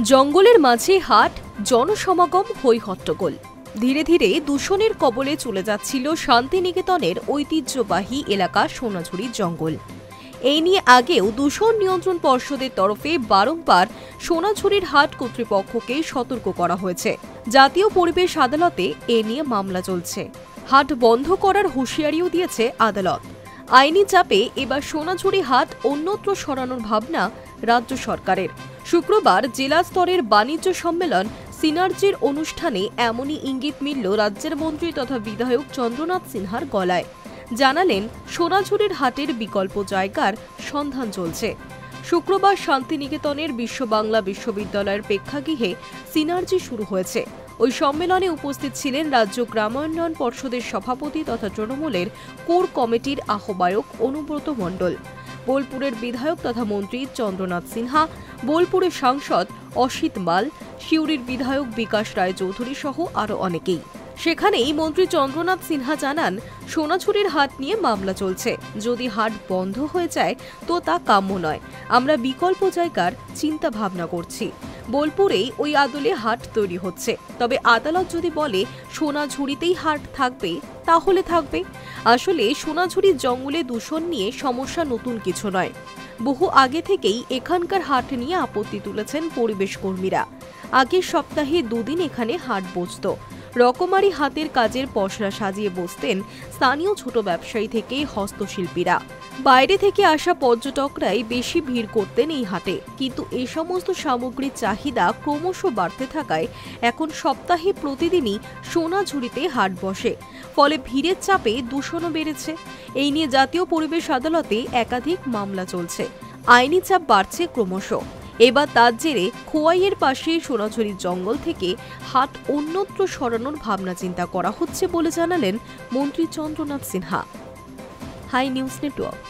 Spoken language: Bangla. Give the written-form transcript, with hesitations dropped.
জঙ্গলের মাঝে হাট, জনসমাগম, হই হট্টগোল। ধীরে ধীরে দূষণের কবলে চলে যাচ্ছিল শান্তিনিকেতনের ঐতিহ্যবাহী এলাকা সোনাঝুরি জঙ্গল। এই নিয়ে আগেও দূষণ নিয়ন্ত্রণ পর্ষদের তরফে বারংবার সোনাঝুরির হাট কর্তৃপক্ষকে সতর্ক করা হয়েছে। জাতীয় পরিবেশ আদালতে এ নিয়ে মামলা চলছে। হাট বন্ধ করার হুঁশিয়ারিও দিয়েছে আদালত। আইনি চাপে এবার সোনাঝুরি হাট অন্যত্র সরানোর ভাবনা রাজ্য সরকারের। শুক্রবার জেলা স্তরের বাণিজ্য সম্মেলন সিনার্জির অনুষ্ঠানে এমনই ইঙ্গিত মিলল রাজ্যের মন্ত্রী তথা বিধায়ক চন্দ্রনাথ সিনহার গলায়। জানালেন, সোনাঝুরির হাটের বিকল্প জায়গার সন্ধান চলছে। শুক্রবার শান্তিনিকেতনের বিশ্ব বাংলা বিশ্ববিদ্যালয়ের প্রেক্ষাগৃহে সিনার্জি শুরু হয়েছে। ওই সম্মেলনে উপস্থিত ছিলেন রাজ্য গ্রামোন্নয়ন পর্ষদের সভাপতি তথা তৃণমূলের কোর কমিটির আহ্বায়ক অনুব্রত মণ্ডল, বোলপুরের বিধায়ক তথা মন্ত্রী চন্দ্রনাথ সিনহা, বোলপুরের সাংসদ অসিত মাল, সিউড়ির বিধায়ক বিকাশ রায় চৌধুরী সহ আরও অনেকেই। সেখানেই মন্ত্রী চন্দ্রনাথ সিনহা জানান, সোনাঝুরির হাট নিয়ে মামলা চলছে। যদি হাট বন্ধ হয়ে যায় তো তা কাম্য নয়। আমরা বিকল্প জায়গার চিন্তা ভাবনা করছি। বোলপুরেই ওই আদলে হাট তৈরি হচ্ছে। তবে আদালত যদি বলে সোনাঝুরিতেই হাট থাকবে তাহলে থাকবে। আসলে সোনাঝুরির জঙ্গলে দূষণ নিয়ে সমস্যা নতুন কিছু নয়। বহু আগে থেকেই এখানকার হাট নিয়ে আপত্তি তুলেছেন পরিবেশ কর্মীরা। আগের সপ্তাহে দুদিন এখানে হাট বসত। রকমারি হাতের কাজের পসরা সাজিয়ে বসতেন স্থানীয় ছোট ব্যবসায়ী থেকে হস্তশিল্পীরা। বাইরে থেকে আসা পর্যটকরাই বেশি ভিড় করতেন এই হাটে। কিন্তু এই সমস্ত সামগ্রীর চাহিদা ক্রমশ বাড়তে থাকায় এখন সপ্তাহে প্রতিদিনই সোনাঝুরিতে হাট বসে। ফলে ভিড়ের চাপে দূষণও বেড়েছে। এই নিয়ে জাতীয় পরিবেশ আদালতে একাধিক মামলা চলছে। আইনি চাপ বাড়ছে ক্রমশ। এবার তার জেরে খোয়াইয়ের পাশে সোনাঝুরির জঙ্গল থেকে হাট অন্যত্র সরানোর ভাবনা চিন্তা করা হচ্ছে বলে জানালেন মন্ত্রী Chandranath Sinha. Hi news network.